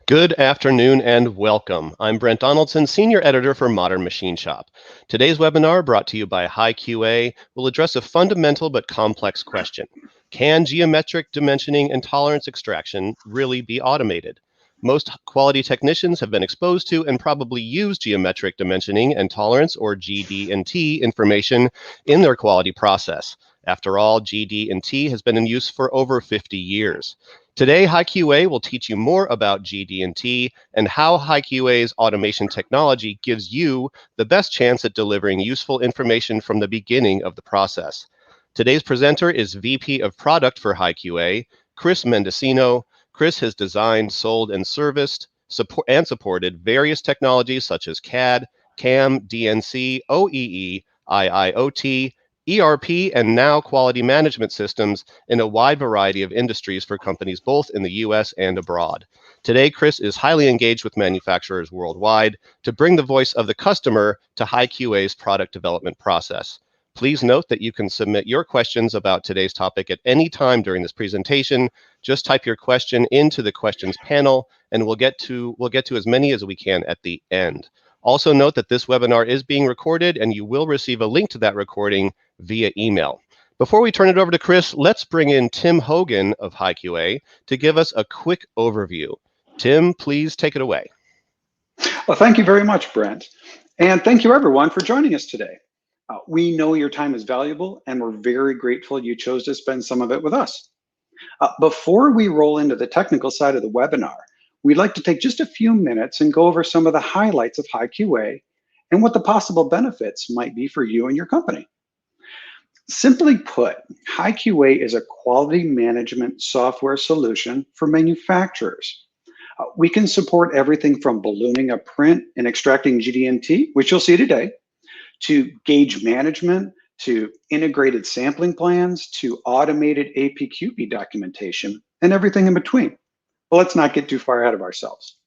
Good afternoon and welcome. I'm Brent Donaldson, Senior Editor for Modern Machine Shop. Today's webinar, brought to you by HiQA, will address a fundamental but complex question. Can geometric dimensioning and tolerance extraction really be automated? Most quality technicians have been exposed to and probably use geometric dimensioning and tolerance, or GD&T, information in their quality process. After all, GD&T has been in use for over 50 years. Today, HiQA will teach you more about GD&T and how HiQA's automation technology gives you the best chance at delivering useful information from the beginning of the process. Today's presenter is VP of Product for HiQA, Chris Mendocino. Chris has designed, sold, and serviced and supported various technologies such as CAD, CAM, DNC, OEE, IIoT, ERP, and now quality management systems in a wide variety of industries for companies both in the US and abroad. Today, Chris is highly engaged with manufacturers worldwide to bring the voice of the customer to HiQA's product development process. Please note that you can submit your questions about today's topic at any time during this presentation. Just type your question into the questions panel, and we'll get to as many as we can at the end. Also note that this webinar is being recorded, and you will receive a link to that recording via email. Before we turn it over to Chris, let's bring in Tim Hogan of HiQA to give us a quick overview. Tim, please take it away. Well, thank you very much, Brent. And thank you, everyone, for joining us today. We know your time is valuable, and we're very grateful you chose to spend some of it with us. Before we roll into the technical side of the webinar, we'd like to take just a few minutes and go over some of the highlights of HiQA and what the possible benefits might be for you and your company. Simply put, HiQA is a quality management software solution for manufacturers. We can support everything from ballooning a print and extracting GD&T, which you'll see today, to gauge management, to integrated sampling plans, to automated APQP documentation, and everything in between. But let's not get too far ahead of ourselves.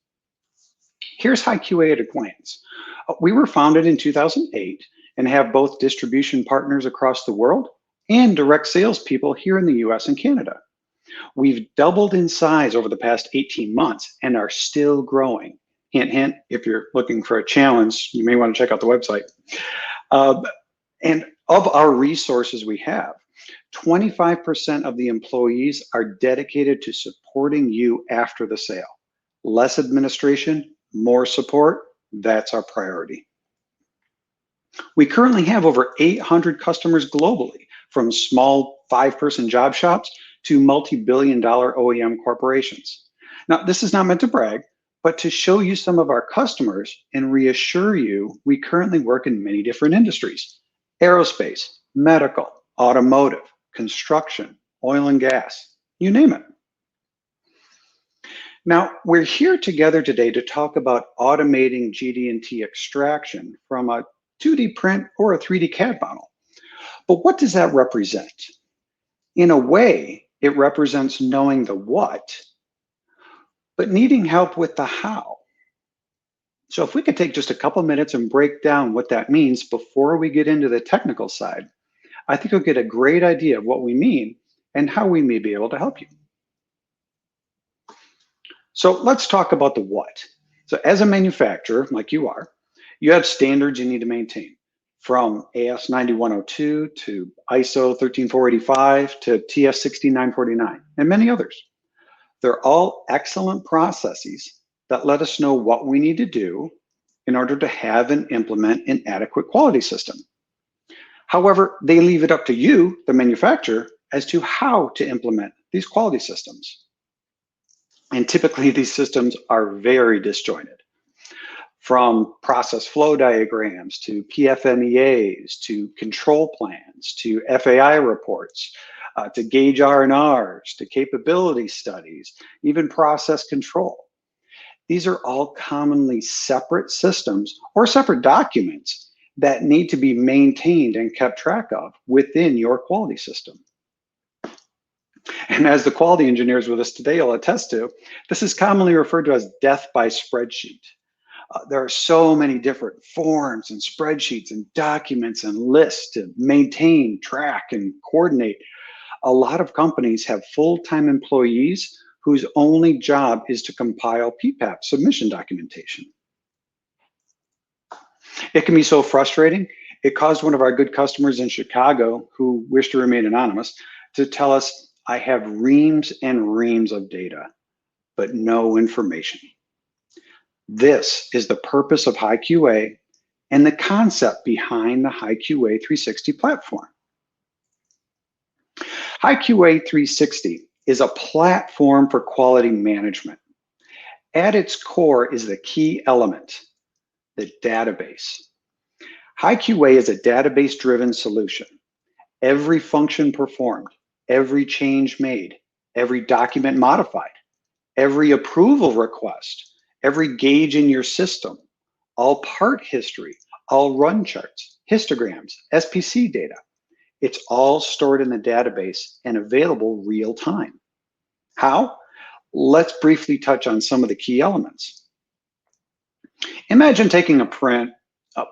Here's HiQA at a glance. We were founded in 2008 and have both distribution partners across the world and direct salespeople here in the US and Canada. We've doubled in size over the past 18 months and are still growing. Hint, hint, if you're looking for a challenge, you may want to check out the website. And of our resources we have, 25% of the employees are dedicated to supporting you after the sale. Less administration, more support, that's our priority. We currently have over 800 customers globally, from small 5-person job shops to multi-billion-dollar OEM corporations. Now, this is not meant to brag, but to show you some of our customers and reassure you we currently work in many different industries: aerospace, medical, automotive, construction, oil and gas, you name it. Now, we're here together today to talk about automating GD&T extraction from a 2D print or a 3D CAD model. But what does that represent? In a way, it represents knowing the what, but needing help with the how. So if we could take just a couple minutes and break down what that means before we get into the technical side, I think you'll get a great idea of what we mean and how we may be able to help you. So let's talk about the what. So as a manufacturer, like you are, you have standards you need to maintain, from AS 9102 to ISO 13485 to TS 16949 and many others. They're all excellent processes that let us know what we need to do in order to have and implement an adequate quality system. However, they leave it up to you, the manufacturer, as to how to implement these quality systems. And typically these systems are very disjointed, from process flow diagrams to PFMEAs to control plans to FAI reports, to gauge R&Rs, to capability studies, even process control. These are all commonly separate systems or separate documents that need to be maintained and kept track of within your quality system. And as the quality engineers with us today will attest to, this is commonly referred to as death by spreadsheet. There are so many different forms and spreadsheets and documents and lists to maintain, track, and coordinate. A lot of companies have full-time employees whose only job is to compile PPAP submission documentation. It can be so frustrating. It caused one of our good customers in Chicago, who wished to remain anonymous, to tell us, "I have reams and reams of data, but no information." This is the purpose of HiQA and the concept behind the HiQA 360 platform. HiQA 360 is a platform for quality management. At its core is the key element, the database. HiQA is a database-driven solution. Every function performed, every change made, every document modified, every approval request, every gauge in your system, all part history, all run charts, histograms, SPC data. It's all stored in the database and available real time. How? Let's briefly touch on some of the key elements. Imagine taking a print,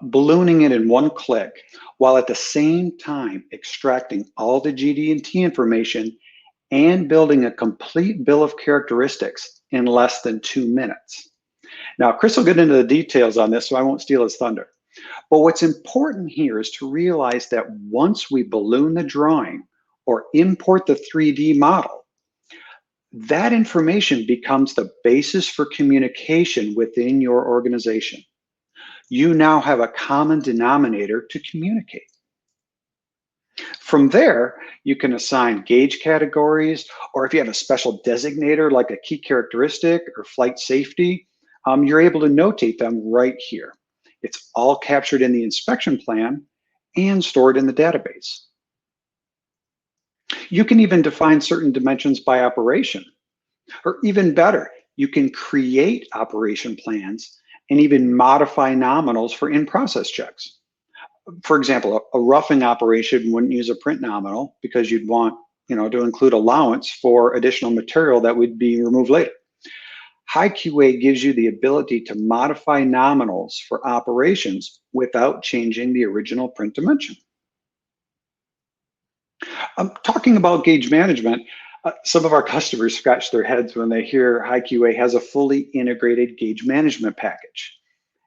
ballooning it in one click, while at the same time extracting all the GD&T information and building a complete bill of characteristics in less than 2 minutes. Now, Chris will get into the details on this, so I won't steal his thunder. But what's important here is to realize that once we balloon the drawing or import the 3D model, that information becomes the basis for communication within your organization. You now have a common denominator to communicate. From there, you can assign gauge categories, or if you have a special designator like a key characteristic or flight safety, you're able to notate them right here. It's all captured in the inspection plan and stored in the database. You can even define certain dimensions by operation. Or even better, you can create operation plans and even modify nominals for in-process checks. For example, a roughing operation wouldn't use a print nominal because you'd want, to include allowance for additional material that would be removed later. HiQA gives you the ability to modify nominals for operations without changing the original print dimension. Talking about gauge management, some of our customers scratch their heads when they hear HiQA has a fully integrated gauge management package.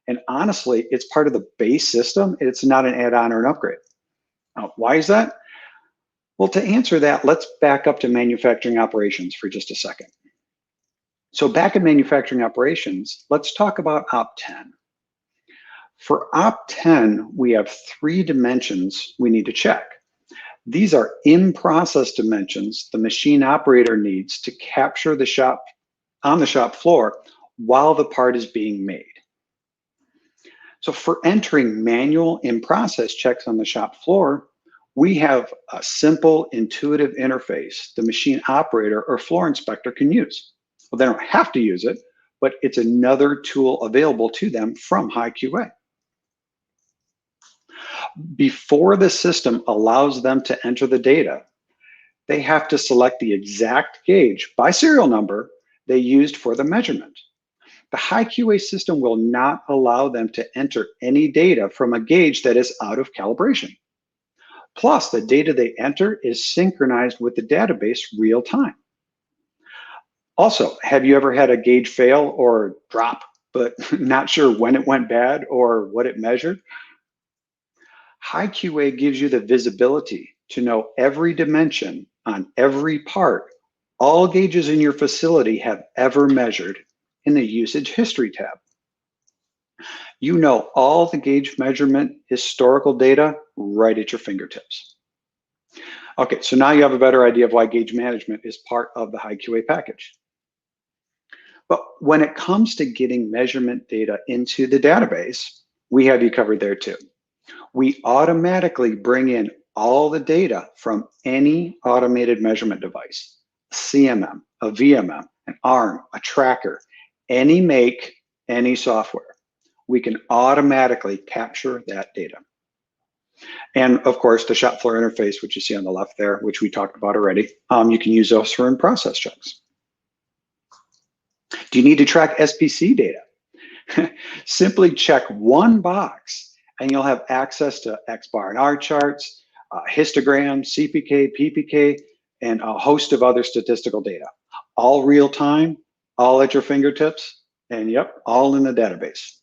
And honestly, it's part of the base system. It's not an add-on or an upgrade. Why is that? Well, to answer that, let's back up to manufacturing operations for just a second. So back in manufacturing operations, let's talk about Op10. For Op10, we have 3 dimensions we need to check. These are in-process dimensions the machine operator needs to capture on the shop floor while the part is being made. So for entering manual in-process checks on the shop floor, we have a simple, intuitive interface the machine operator or floor inspector can use. Well, they don't have to use it, but it's another tool available to them from HiQA. Before the system allows them to enter the data, they have to select the exact gauge by serial number they used for the measurement. The HiQA system will not allow them to enter any data from a gauge that is out of calibration. Plus, the data they enter is synchronized with the database real time. Also, have you ever had a gauge fail or drop, but not sure when it went bad or what it measured? HiQA gives you the visibility to know every dimension on every part all gauges in your facility have ever measured in the usage history tab. You know all the gauge measurement historical data right at your fingertips. Okay, so now you have a better idea of why gauge management is part of the HiQA package. But when it comes to getting measurement data into the database, we have you covered there too. We automatically bring in all the data from any automated measurement device, a CMM, a VMM, an ARM, a tracker, any make, any software. We can automatically capture that data. And of course, the shop floor interface, which you see on the left there, which we talked about already, you can use those for in-process checks. Do you need to track SPC data? Simply check one box and you'll have access to X bar and R charts, histograms, CPK, PPK, and a host of other statistical data, All real time, all at your fingertips, and yep, all in the database.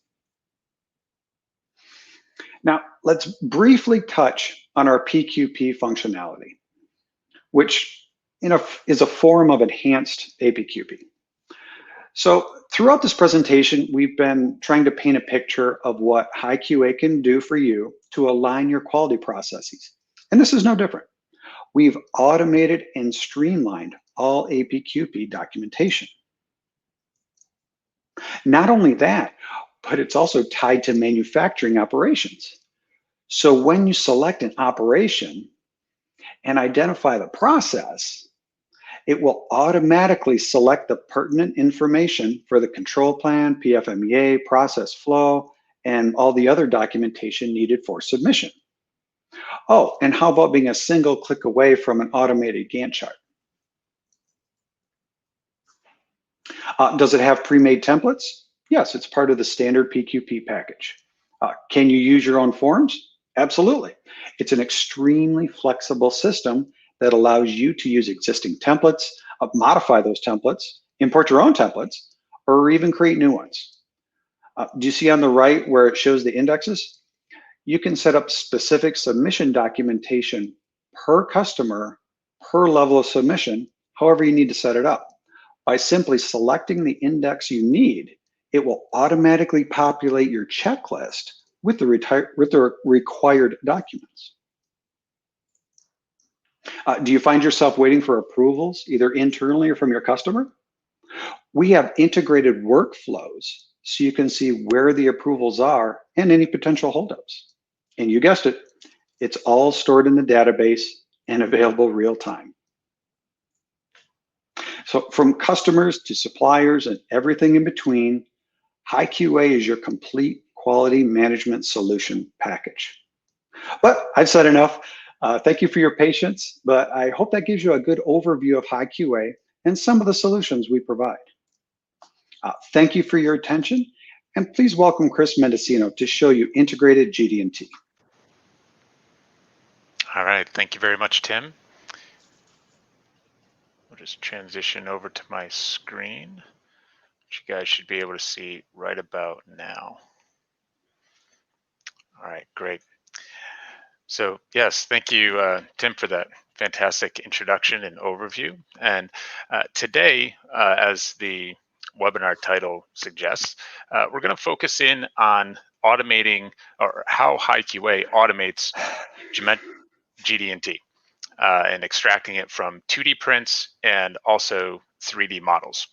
Now, let's briefly touch on our PQP functionality, which is a form of enhanced APQP. So throughout this presentation, we've been trying to paint a picture of what high QA can do for you to align your quality processes. And this is no different. We've automated and streamlined all APQP documentation. Not only that, but it's also tied to manufacturing operations. So when you select an operation and identify the process, it will automatically select the pertinent information for the control plan, PFMEA, process flow, and all the other documentation needed for submission. Oh, and how about being a single click away from an automated Gantt chart? Does it have pre-made templates? Yes, it's part of the standard PQP package. Can you use your own forms? Absolutely. It's an extremely flexible system that allows you to use existing templates, modify those templates, import your own templates, or even create new ones. Do you see on the right where it shows the indexes? You can set up specific submission documentation per customer, per level of submission, however you need to set it up. By simply selecting the index you need, it will automatically populate your checklist with the required documents. Do you find yourself waiting for approvals, either internally or from your customer? We have integrated workflows so you can see where the approvals are and any potential holdups. And you guessed it, it's all stored in the database and available real time. So from customers to suppliers and everything in between, High QA is your complete quality management solution package. But I've said enough. Thank you for your patience, but I hope that gives you a good overview of High QA and some of the solutions we provide. Thank you for your attention, and please welcome Chris Mendocino to show you integrated GD&T. All right, thank you very much, Tim. We'll just transition over to my screen, which you guys should be able to see right about now. All right, great. So yes, thank you, Tim, for that fantastic introduction and overview. And today, as the webinar title suggests, we're going to focus in on automating, or how High QA automates GD&T and extracting it from 2D prints and also 3D models.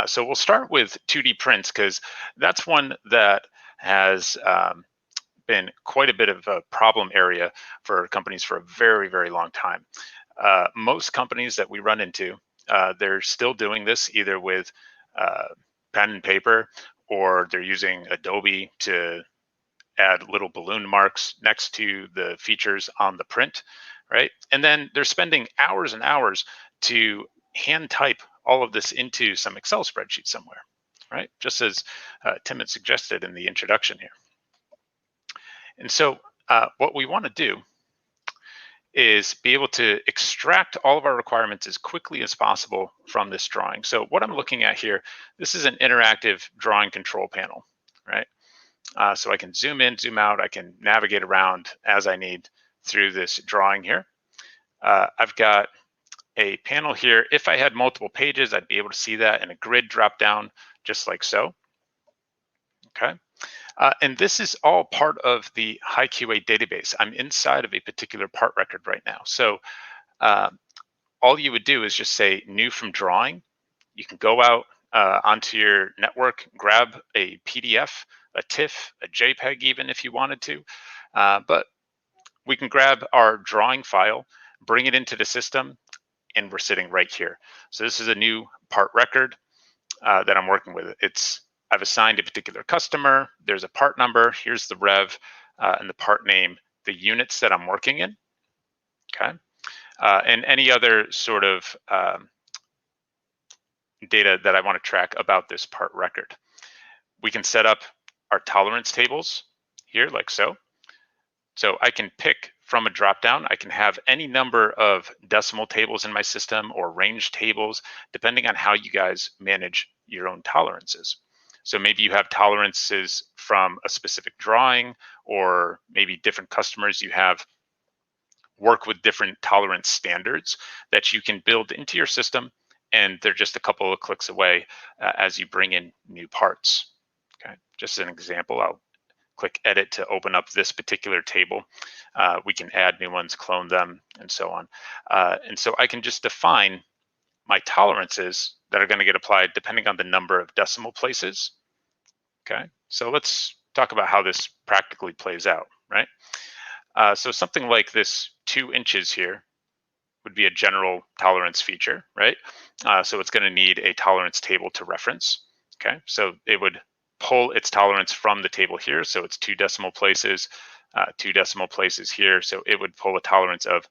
So we'll start with 2D prints because that's one that has been quite a bit of a problem area for companies for a very, very long time. Most companies that we run into, they're still doing this either with pen and paper, or they're using Adobe to add little balloon marks next to the features on the print, right? And then they're spending hours and hours to hand type all of this into some Excel spreadsheet somewhere, right? Just as Tim had suggested in the introduction here. And so what we want to do is be able to extract all of our requirements as quickly as possible from this drawing. So what I'm looking at here, this is an interactive drawing control panel, right? So I can zoom in, zoom out, I can navigate around as I need through this drawing here. I've got a panel here. If I had multiple pages, I'd be able to see that in a grid drop down, just like so. Okay. And this is all part of the High QA database. I'm inside of a particular part record right now. So all you would do is just say new from drawing. You can go out onto your network, grab a PDF, a TIFF, a JPEG even if you wanted to. But we can grab our drawing file, bring it into the system, and we're sitting right here. So this is a new part record that I'm working with. I've assigned a particular customer. There's a part number. Here's the rev and the part name, the units that I'm working in. Okay. And any other sort of data that I want to track about this part record. We can set up our tolerance tables here like so. So I can pick from a dropdown, I can have any number of decimal tables in my system or range tables, depending on how you guys manage your own tolerances. So maybe you have tolerances from a specific drawing, or maybe different customers you have work with different tolerance standards that you can build into your system, and they're just a couple of clicks away as you bring in new parts. Okay, just an example, I'll click edit to open up this particular table. We can add new ones, clone them, and so on. And so I can just define my tolerances that are going to get applied depending on the number of decimal places. Okay, so let's talk about how this practically plays out, right? So something like this 2 inches here would be a general tolerance feature, right? So it's going to need a tolerance table to reference. Okay, so it would pull its tolerance from the table here. So it's 2 decimal places, 2 decimal places here. So it would pull a tolerance of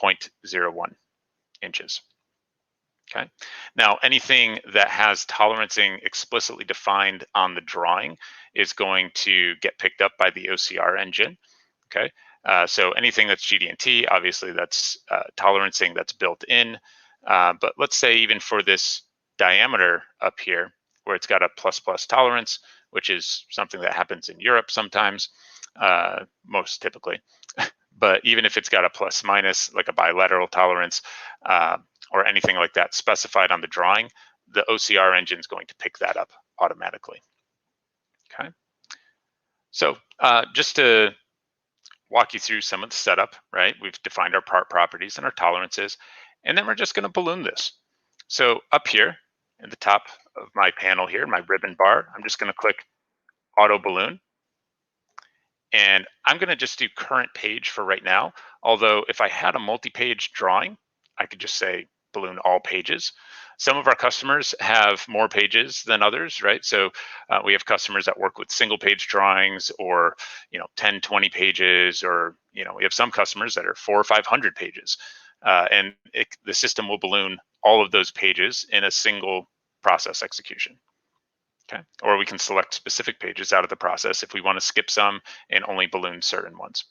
0.01 inches. Okay, now anything that has tolerancing explicitly defined on the drawing is going to get picked up by the OCR engine. Okay, so anything that's GD&T, obviously that's tolerancing that's built in. But let's say even for this diameter up here, where it's got a plus tolerance, which is something that happens in Europe sometimes, most typically. But even if it's got a plus minus, like a bilateral tolerance or anything like that specified on the drawing, the OCR engine is going to pick that up automatically. Okay. So just to walk you through some of the setup, right? We've defined our part properties and our tolerances, and then we're just going to balloon this. So up here at the top of my panel here, my ribbon bar, I'm just going to click auto balloon. And I'm going to just do current page for right now. Although if I had a multi-page drawing, I could just say balloon all pages. Some of our customers have more pages than others, right? So we have customers that work with single page drawings, or 10, 20 pages, or we have some customers that are 400 or 500 pages. And the system will balloon all of those pages in a single process execution. Okay, or we can select specific pages out of the process if we want to skip some and only balloon certain ones.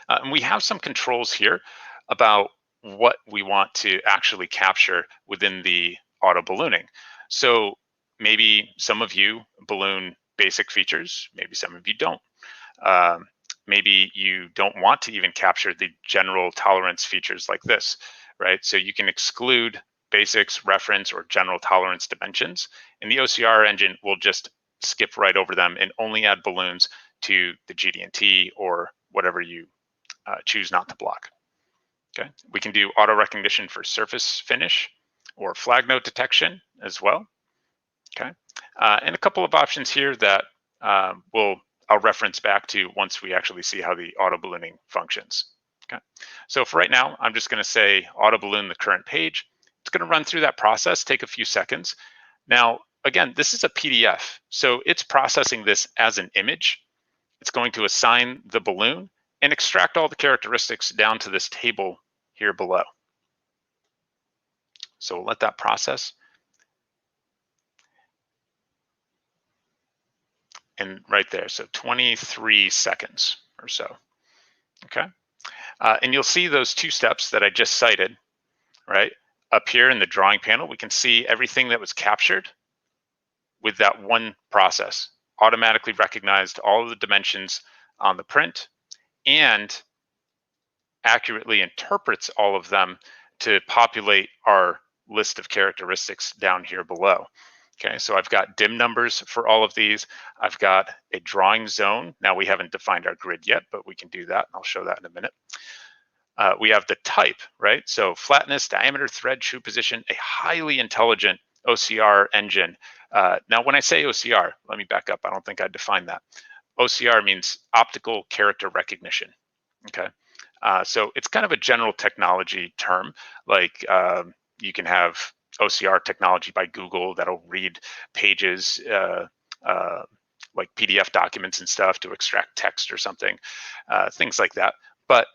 And we have some controls here about what we want to actually capture within the auto ballooning. So maybe some of you balloon basic features, maybe some of you don't. Maybe you don't want to even capture the general tolerance features like this, right? So you can exclude basics, reference, or general tolerance dimensions, and the OCR engine will just skip right over them and only add balloons to the GD&T or whatever you choose not to block. Okay, we can do auto recognition for surface finish or flag note detection as well. Okay, and a couple of options here that I'll reference back to once we actually see how the auto ballooning functions. Okay, so for right now, I'm just going to say auto balloon the current page. It's going to run through that process, take a few seconds. Now, again, this is a PDF, so it's processing this as an image. It's going to assign the balloon and extract all the characteristics down to this table here below. So we'll let that process. And right there, so 23 seconds or so. Okay, and you'll see those 2 steps that I just cited, right? Up here in the drawing panel, we can see everything that was captured with that one process. Automatically recognized all of the dimensions on the print and accurately interprets all of them to populate our list of characteristics down here below. Okay, so I've got dim numbers for all of these. I've got a drawing zone. Now we haven't defined our grid yet, but we can do that. I'll show that in a minute. We have the type, right? So flatness, diameter, thread, true position, a highly intelligent OCR engine. Now, when I say OCR, let me back up. I don't think I defined that. OCR means optical character recognition, okay? So it's kind of a general technology term, like you can have OCR technology by Google that'll read pages like PDF documents and stuff to extract text or something, things like that. But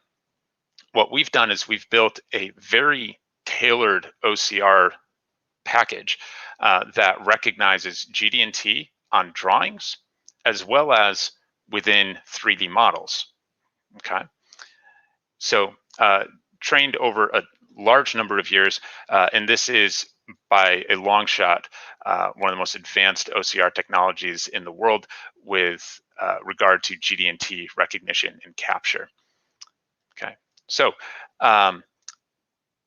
what we've done is we've built a very tailored OCR package that recognizes GD&T on drawings as well as within 3D models. Okay, So trained over a large number of years, and this is by a long shot one of the most advanced OCR technologies in the world with regard to GD&T recognition and capture. Okay, so kind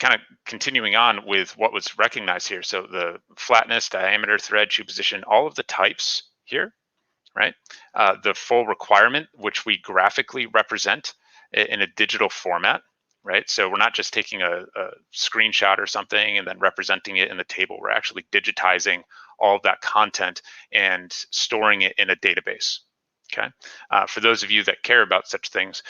of continuing on with what was recognized here. So the flatness, diameter, thread, shoe position, all of the types here, right? The full requirement, which we graphically represent in a digital format, right? So we're not just taking a screenshot or something and then representing it in the table. We're actually digitizing all of that content and storing it in a database. Okay. For those of you that care about such things,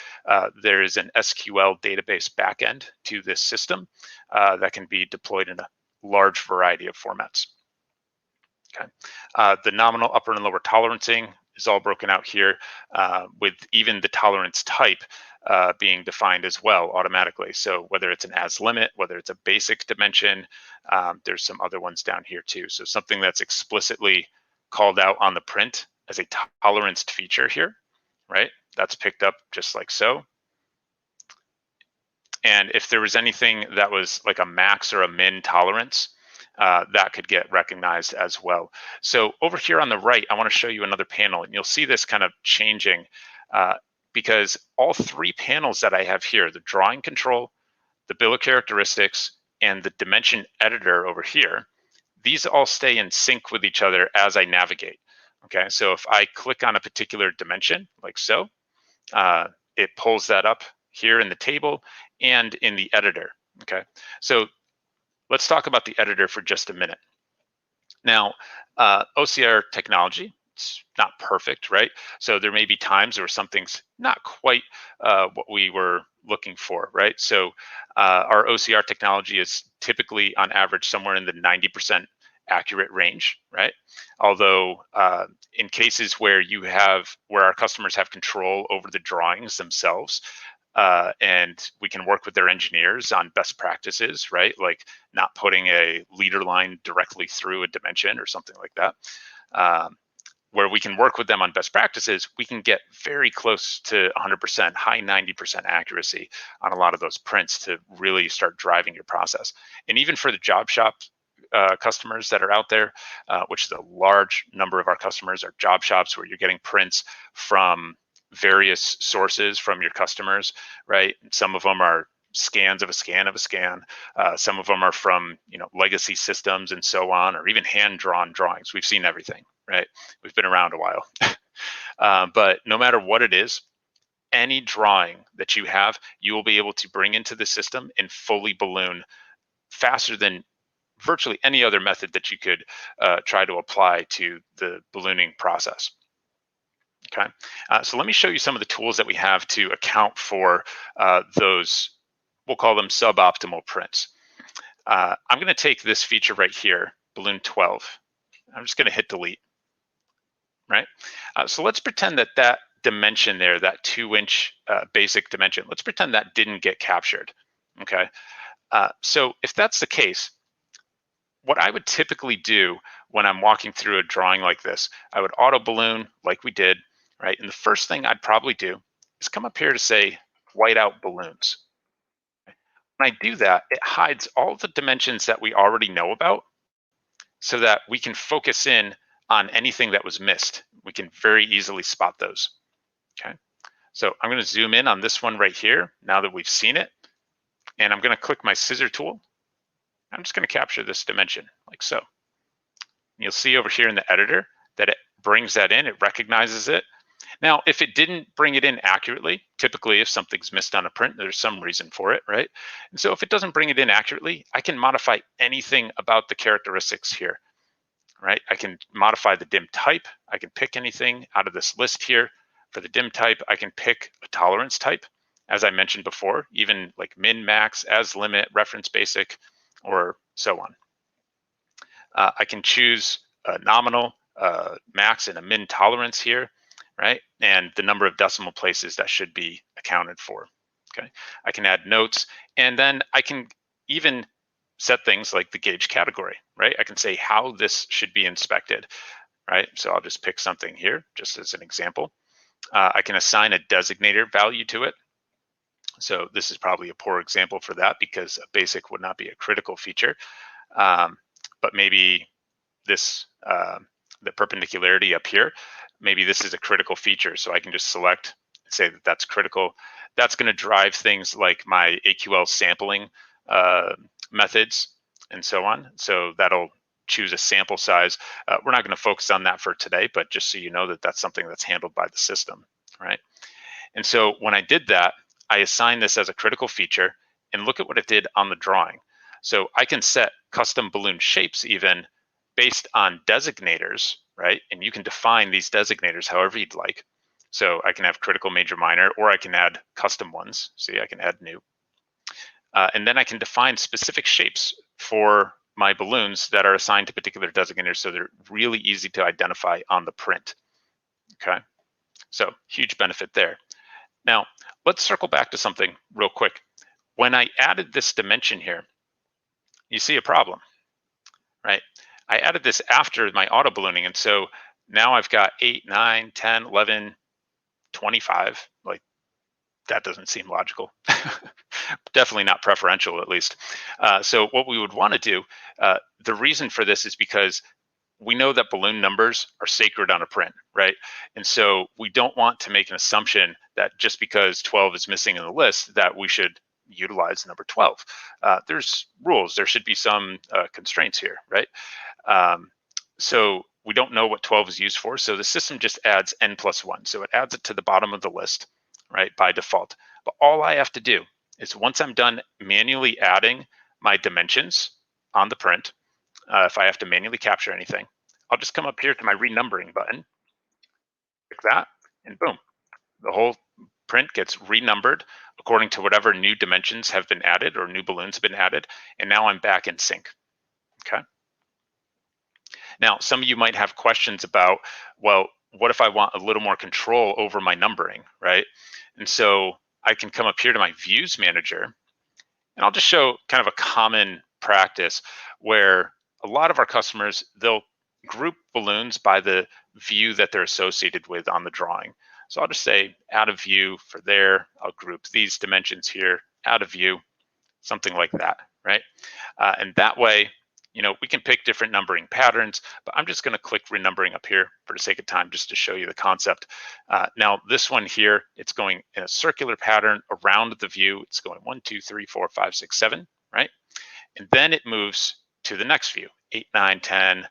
there is an SQL database backend to this system that can be deployed in a large variety of formats. Okay. The nominal upper and lower tolerancing is all broken out here, with even the tolerance type being defined as well automatically. So whether it's an as limit, whether it's a basic dimension, there's some other ones down here too. So something that's explicitly called out on the print as a toleranced feature here, right? That's picked up just like so. And if there was anything that was like a max or a min tolerance, that could get recognized as well. So over here on the right, I want to show you another panel, and you'll see this kind of changing because all three panels that I have here, the drawing control, the bill of characteristics, and the dimension editor over here, these all stay in sync with each other as I navigate. Okay, so if I click on a particular dimension, like so, it pulls that up here in the table and in the editor. Okay, so let's talk about the editor for just a minute. Now, OCR technology, it's not perfect, right? So there may be times where something's not quite what we were looking for, right? So our OCR technology is typically on average somewhere in the 90% accurate range, right? Although in cases where our customers have control over the drawings themselves, and we can work with their engineers on best practices, right? Like not putting a leader line directly through a dimension or something like that. Where we can work with them on best practices, we can get very close to 100%, high 90% accuracy on a lot of those prints to really start driving your process. And even for the job shop customers that are out there, which is a large number of our customers are job shops where you're getting prints from various sources from your customers, right? Some of them are scans of a scan of a scan. Some of them are from legacy systems and so on, or even hand-drawn drawings. We've seen everything, right? We've been around a while. But no matter what it is, any drawing that you have, you will be able to bring into the system and fully balloon faster than virtually any other method that you could try to apply to the ballooning process. Okay, so let me show you some of the tools that we have to account for those, we'll call them suboptimal prints. I'm going to take this feature right here, balloon 12. I'm just going to hit delete, right? So let's pretend that that dimension there, that 2-inch basic dimension, let's pretend that didn't get captured, okay? So if that's the case, what I would typically do when I'm walking through a drawing like this, I would auto balloon like we did, right? And the first thing I'd probably do is come up here to say white out balloons. When I do that, it hides all the dimensions that we already know about so that we can focus in on anything that was missed. We can very easily spot those, okay? So I'm gonna zoom in on this one right here now that we've seen it, and I'm gonna click my scissor tool. I'm just gonna capture this dimension like so. You'll see over here in the editor that it brings that in, it recognizes it. Now, if it didn't bring it in accurately, typically if something's missed on a print, there's some reason for it, right? And so if it doesn't bring it in accurately, I can modify anything about the characteristics here, right? I can modify the dim type. I can pick anything out of this list here. For the dim type, I can pick a tolerance type, as I mentioned before, even like min, max, as limit, reference basic, or so on. I can choose a nominal, max, and a min tolerance here, right? And the number of decimal places that should be accounted for, okay? I can add notes, and then I can even set things like the gauge category, right? I can say how this should be inspected, right? So I'll just pick something here, just as an example. I can assign a designator value to it. So this is probably a poor example for that because a basic would not be a critical feature. But maybe this, the perpendicularity up here, maybe this is a critical feature. So I can just select and say that that's critical. That's going to drive things like my AQL sampling methods and so on. So that'll choose a sample size. We're not going to focus on that for today, but just so you know that that's something that's handled by the system, right? And so when I did that, I assigned this as a critical feature, and look at what it did on the drawing. So I can set custom balloon shapes even based on designators, right? And you can define these designators however you'd like. So I can have critical, major, minor, or I can add custom ones. See, I can add new. And then I can define specific shapes for my balloons that are assigned to particular designators, so they're really easy to identify on the print, okay? So huge benefit there. Now, let's circle back to something real quick. When I added this dimension here, you see a problem, right? I added this after my auto ballooning, and so now I've got 8, 9, 10, 11, 25. Like, that doesn't seem logical. Definitely not preferential, at least. So what we would want to do, the reason for this is because we know that balloon numbers are sacred on a print, right? And so we don't want to make an assumption that just because 12 is missing in the list that we should utilize number 12. There's rules. There should be some constraints here, right? So we don't know what 12 is used for. So the system just adds n+1. So it adds it to the bottom of the list, right, by default. But all I have to do is once I'm done manually adding my dimensions on the print, if I have to manually capture anything, I'll just come up here to my renumbering button, click that, and boom, the whole print gets renumbered according to whatever new dimensions have been added or new balloons have been added. And now I'm back in sync, okay? Now, some of you might have questions about, well, what if I want a little more control over my numbering, right? And so I can come up here to my views manager, and I'll just show kind of a common practice where a lot of our customers, they'll group balloons by the view that they're associated with on the drawing. So I'll just say add a view for there. I'll group these dimensions here, add a view, something like that, right? And that way, you know, we can pick different numbering patterns, but I'm just going to click renumbering up here for the sake of time, just to show you the concept. Now, this one here, it's going in a circular pattern around the view. It's going 1, 2, 3, 4, 5, 6, 7, right? And then it moves to the next view, 8, 9, 10,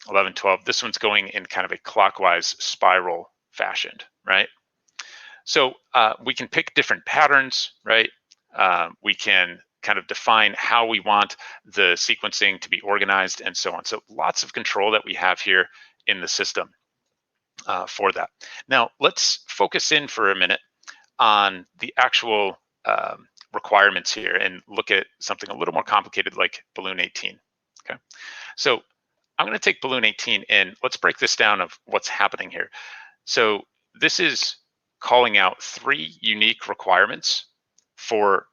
11, 12. This one's going in kind of a clockwise spiral fashioned, right? So we can pick different patterns, right? We can kind of define how we want the sequencing to be organized and so on. So lots of control that we have here in the system for that. Now, let's focus in for a minute on the actual requirements here and look at something a little more complicated like balloon 18, okay? So I'm gonna take balloon 18 and let's break this down of what's happening here. So this is calling out 3 unique requirements for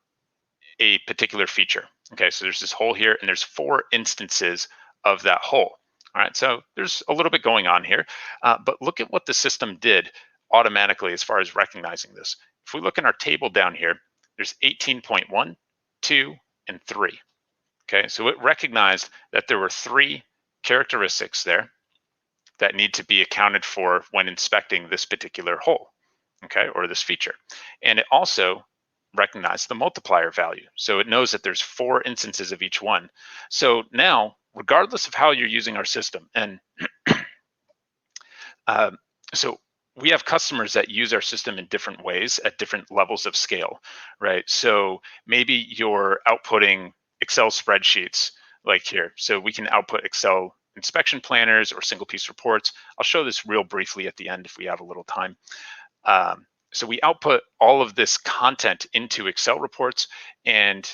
a particular feature. Okay, so there's this hole here and there's 4 instances of that hole. All right, so there's a little bit going on here, but look at what the system did automatically as far as recognizing this. If we look in our table down here, there's 18.1, 2, and 3. Okay, so it recognized that there were 3 characteristics there that need to be accounted for when inspecting this particular hole, okay, or this feature. And it also recognized the multiplier value. So it knows that there's 4 instances of each one. So now, regardless of how you're using our system, and so we have customers that use our system in different ways at different levels of scale, right? So maybe you're outputting Excel spreadsheets like here. So we can output Excel inspection planners or single piece reports. I'll show this real briefly at the end if we have a little time. So we output all of this content into Excel reports, and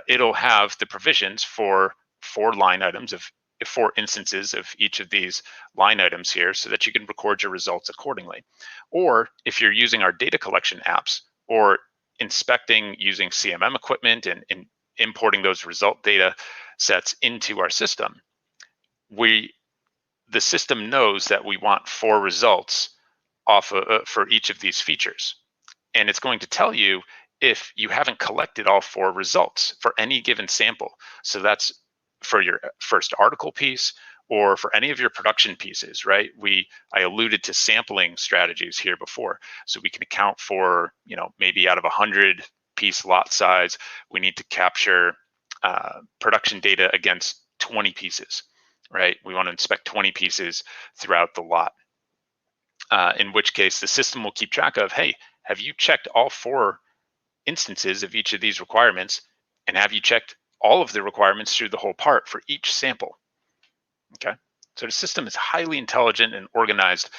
it'll have the provisions for 4 line items of 4 instances of each of these line items here so that you can record your results accordingly. Or if you're using our data collection apps or inspecting using CMM equipment and importing those result data sets into our system, the system knows that we want 4 results off for each of these features. And it's going to tell you if you haven't collected all 4 results for any given sample. So that's for your first article piece or for any of your production pieces, right? I alluded to sampling strategies here before. So we can account for, maybe out of 100 piece lot size, we need to capture production data against 20 pieces, right? We want to inspect 20 pieces throughout the lot. In which case the system will keep track of, hey, have you checked all 4 instances of each of these requirements, and have you checked all of the requirements through the whole part for each sample? Okay, so the system is highly intelligent and organized,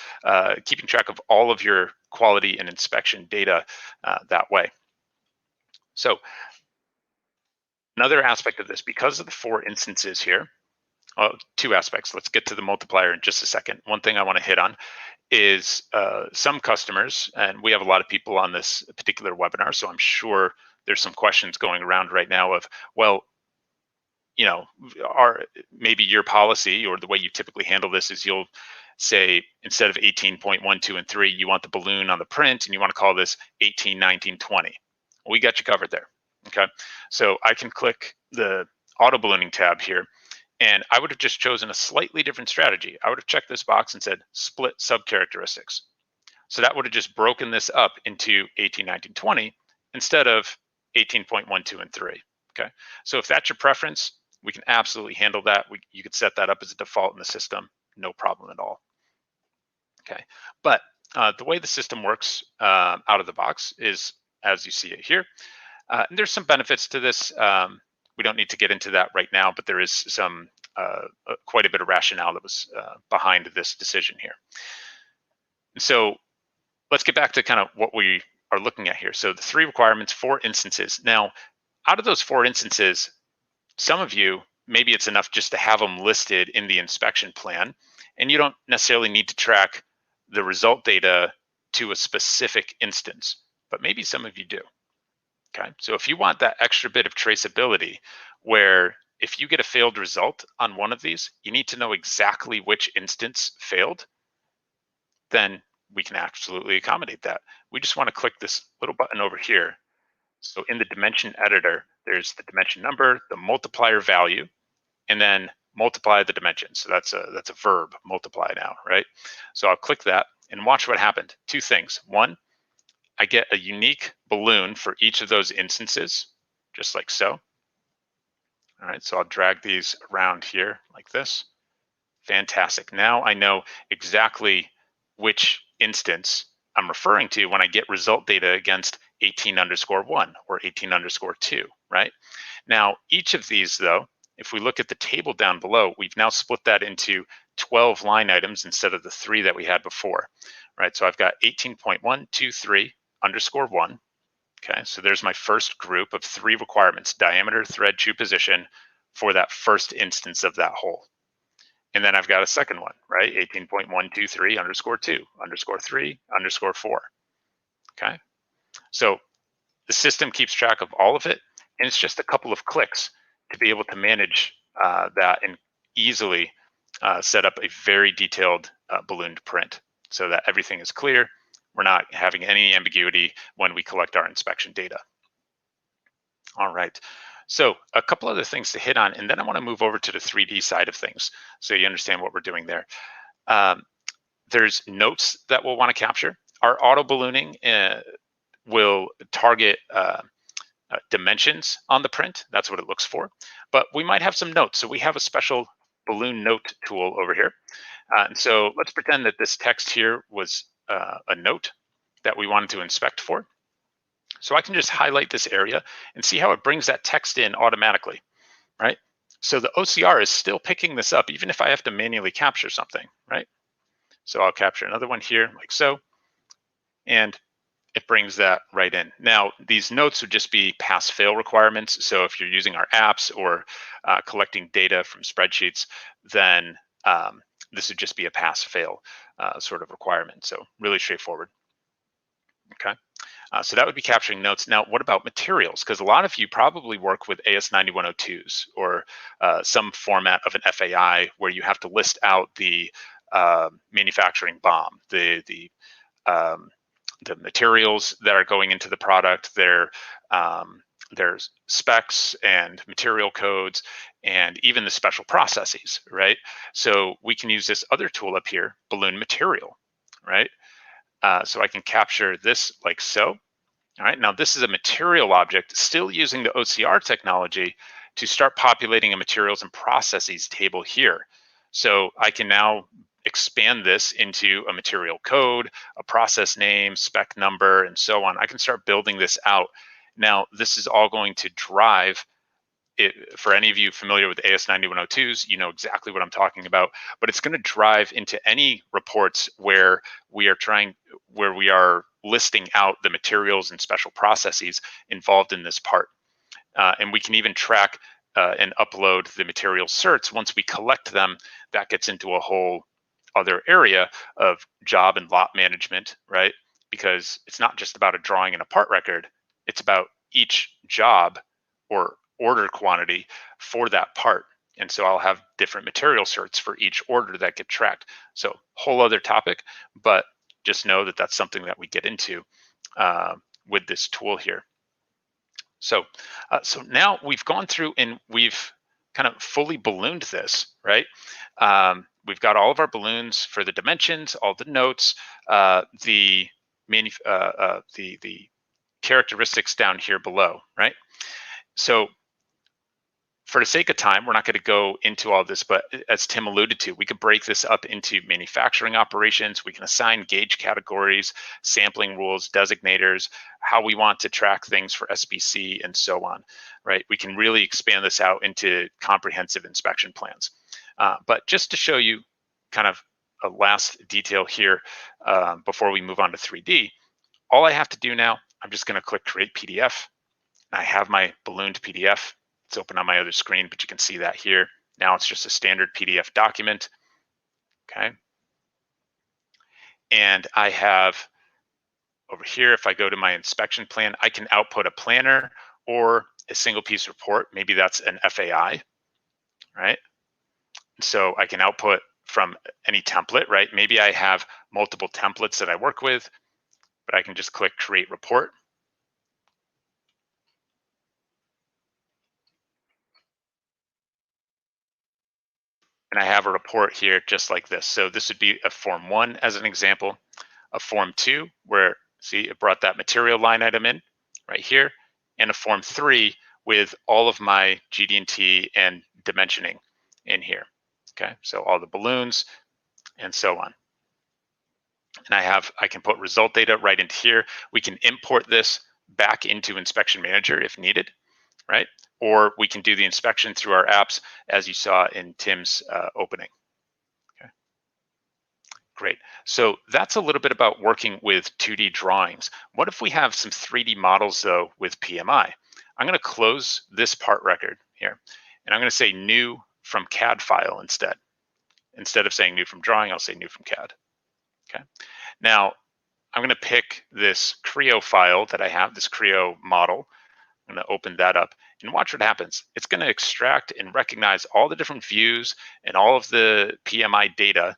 keeping track of all of your quality and inspection data that way. So another aspect of this, because of the 4 instances here, 2 aspects. Let's get to the multiplier in just a second. One thing I want to hit on is some customers, and we have a lot of people on this particular webinar, so I'm sure there's some questions going around right now of, well, maybe your policy or the way you typically handle this is you'll say, instead of 18.1, 2, and 3, you want the balloon on the print and you want to call this 18, 19, 20. We got you covered there. Okay, so I can click the auto ballooning tab here, and I would have just chosen a slightly different strategy. I would have checked this box and said split subcharacteristics. So that would have just broken this up into 18, 19, 20 instead of 18.1, 2, and 3. Okay, so if that's your preference, we can absolutely handle that. You could set that up as a default in the system, no problem at all. Okay, but the way the system works out of the box is as you see it here. And there's some benefits to this. We don't need to get into that right now, but there is some quite a bit of rationale that was behind this decision here. And so let's get back to kind of what we are looking at here. So the 3 requirements, 4 instances. Now, out of those 4 instances, some of you, maybe it's enough just to have them listed in the inspection plan, and you don't necessarily need to track the result data to a specific instance, but maybe some of you do. Okay, so if you want that extra bit of traceability, where if you get a failed result on one of these, you need to know exactly which instance failed, then we can absolutely accommodate that. We just want to click this little button over here. So in the dimension editor, there's the dimension number, the multiplier value, and then multiply the dimension. So that's a verb, multiply now, right? So I'll click that and watch what happened. 2 things. One, I get a unique balloon for each of those instances, just like so. All right, so I'll drag these around here like this. Fantastic. Now I know exactly which instance I'm referring to when I get result data against 18_1 or 18_2, right? Now, each of these, though, if we look at the table down below, we've now split that into 12 line items instead of the 3 that we had before, right? So I've got 18.123_1. Okay, so there's my first group of 3 requirements: diameter, thread, chew position for that first instance of that hole. And then I've got a second one, right? 18.123_2_3_4. Okay, so the system keeps track of all of it, and it's just a couple of clicks to be able to manage that and easily set up a very detailed ballooned print so that everything is clear. We're not having any ambiguity when we collect our inspection data. All right. So a couple other things to hit on, and then I want to move over to the 3D side of things so you understand what we're doing there. There's notes that we'll want to capture. Our auto ballooning will target dimensions on the print. That's what it looks for. But we might have some notes. So we have a special balloon note tool over here. And so let's pretend that this text here was a note that we wanted to inspect for. So I can just highlight this area and see how it brings that text in automatically, right? So the OCR is still picking this up, even if I have to manually capture something, right? So I'll capture another one here like so, and it brings that right in. Now, these notes would just be pass-fail requirements. So if you're using our apps or collecting data from spreadsheets, then this would just be a pass-fail sort of requirement. So really straightforward. Okay. So that would be capturing notes. Now, what about materials? Because a lot of you probably work with AS9102s or some format of an FAI where you have to list out the manufacturing BOM, the materials that are going into the product, there's specs and material codes, and even the special processes, right? So we can use this other tool up here, balloon material, right? So I can capture this like so. All right, now this is a material object, still using the OCR technology to start populating a materials and processes table here. So I can now expand this into a material code, a process name, spec number, and so on. I can start building this out. Now, this is all going to drive it. For any of you familiar with AS9102s, you know exactly what I'm talking about, but it's going to drive into any reports where we are listing out the materials and special processes involved in this part. And we can even track and upload the material certs. Once we collect them, that gets into a whole other area of job and lot management, right? Because it's not just about a drawing and a part record, it's about each job or order quantity for that part. And so I'll have different material certs for each order that get tracked. So whole other topic, but just know that that's something that we get into with this tool here. So now we've gone through and we've kind of fully ballooned this, right? We've got all of our balloons for the dimensions, all the notes, the characteristics down here below, right? So for the sake of time, we're not going to go into all this, but as Tim alluded to, we could break this up into manufacturing operations. We can assign gauge categories, sampling rules, designators, how we want to track things for SBC, and so on, right? We can really expand this out into comprehensive inspection plans. But just to show you kind of a last detail here before we move on to 3D, all I have to do now, I'm just going to click Create PDF. I have my ballooned PDF. It's open on my other screen, but you can see that here. Now it's just a standard PDF document, okay? And I have over here, if I go to my inspection plan, I can output a planner or a single piece report. Maybe that's an FAI, right? So I can output from any template, right? Maybe I have multiple templates that I work with, but I can just click Create Report. And I have a report here just like this. So this would be a Form 1 as an example, a Form 2 where, see, it brought that material line item in right here, and a Form 3 with all of my GD&T and dimensioning in here. Okay, so all the balloons and so on. And I can put result data right into here. We can import this back into Inspection Manager if needed, right? Or we can do the inspection through our apps as you saw in Tim's opening. Okay, great. So that's a little bit about working with 2D drawings. What if we have some 3D models though with PMI? I'm gonna close this part record here, and I'm gonna say new from CAD file instead. Instead of saying new from drawing, I'll say new from CAD, okay? Now, I'm gonna pick this Creo file that I have, this Creo model. I'm going to open that up and watch what happens. It's going to extract and recognize all the different views and all of the PMI data.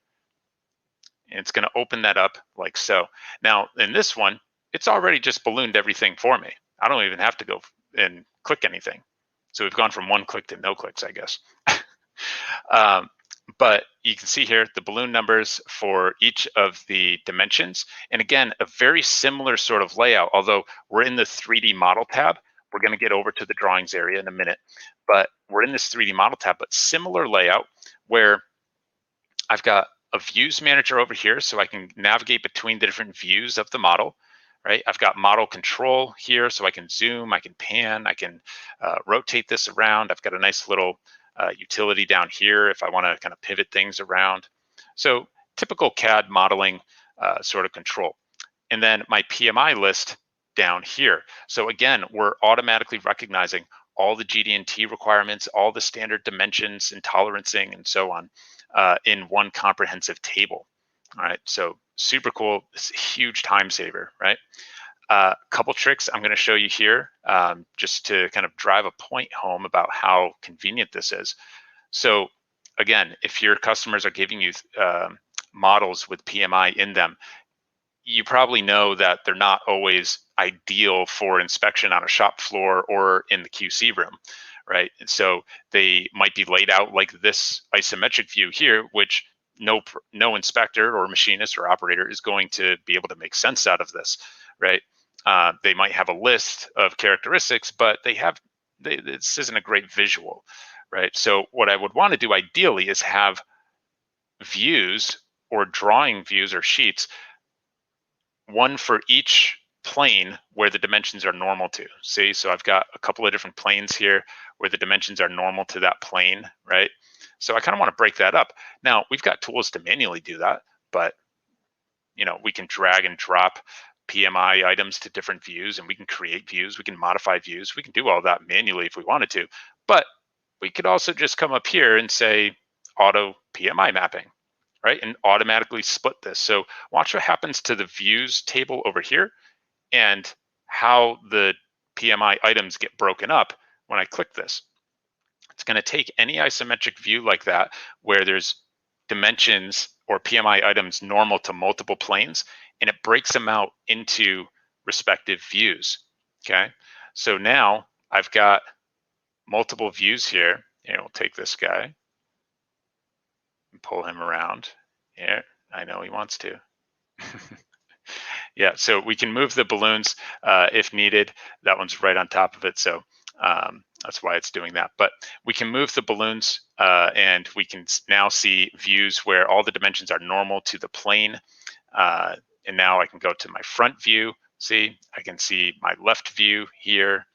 And it's going to open that up like so. Now, in this one, it's already just ballooned everything for me. I don't even have to go and click anything. So we've gone from one click to no clicks, I guess. But you can see here the balloon numbers for each of the dimensions. And again, a very similar sort of layout, although we're in the 3D model tab. We're going to get over to the drawings area in a minute, but we're in this 3D model tab, but similar layout where I've got a views manager over here so I can navigate between the different views of the model, right? I've got model control here so I can zoom, I can pan, I can rotate this around. I've got a nice little utility down here if I want to kind of pivot things around. So typical CAD modeling sort of control. And then my PMI list down here. So again, we're automatically recognizing all the GD&T requirements, all the standard dimensions and tolerancing and so on in one comprehensive table. All right, so super cool. It's a huge time saver, right? Couple tricks I'm going to show you here just to kind of drive a point home about how convenient this is. So again, if your customers are giving you models with PMI in them, you probably know that they're not always ideal for inspection on a shop floor or in the QC room, right? And so they might be laid out like this isometric view here, which no inspector or machinist or operator is going to be able to make sense out of this, right? They might have a list of characteristics, but this isn't a great visual, right? So what I would want to do ideally is have views or drawing views or sheets, one for each plane where the dimensions are normal to. See, so I've got a couple of different planes here where the dimensions are normal to that plane, right? So I kind of want to break that up. Now, we've got tools to manually do that, but we can drag and drop PMI items to different views, and we can create views, we can modify views, we can do all that manually if we wanted to. But we could also just come up here and say auto PMI mapping, right? And automatically split this. So watch what happens to the views table over here and how the PMI items get broken up when I click this. It's going to take any isometric view like that where there's dimensions or PMI items normal to multiple planes, and it breaks them out into respective views. Okay, so now I've got multiple views here, and we'll take this guy and pull him around. Yeah, I know he wants to. Yeah, so we can move the balloons if needed. That one's right on top of it, so that's why it's doing that. But we can move the balloons and we can now see views where all the dimensions are normal to the plane. And now I can go to my front view. See, I can see my left view here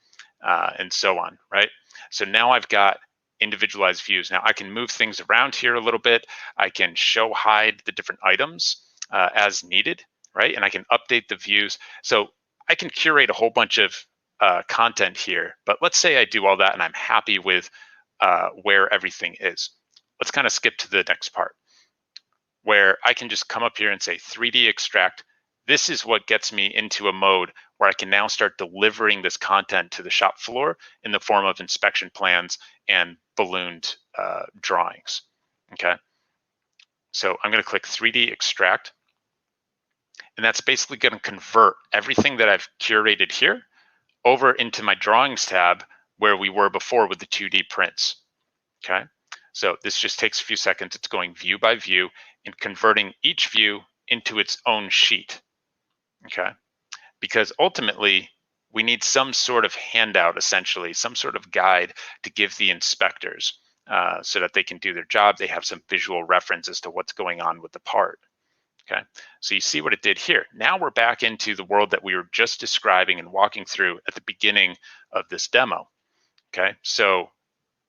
and so on, right? So now I've got individualized views. Now I can move things around here a little bit. I can show hide the different items as needed, right? And I can update the views. So I can curate a whole bunch of content here, but let's say I do all that and I'm happy with where everything is. Let's kind of skip to the next part where I can just come up here and say 3D extract. This is what gets me into a mode where I can now start delivering this content to the shop floor in the form of inspection plans and ballooned drawings, okay? So I'm gonna click 3D extract, and that's basically gonna convert everything that I've curated here over into my drawings tab where we were before with the 2D prints, okay? So this just takes a few seconds. It's going view by view and converting each view into its own sheet, okay? Because ultimately, we need some sort of handout, essentially, some sort of guide to give the inspectors so that they can do their job. They have some visual reference as to what's going on with the part. Okay, so you see what it did here. Now we're back into the world that we were just describing and walking through at the beginning of this demo. Okay, so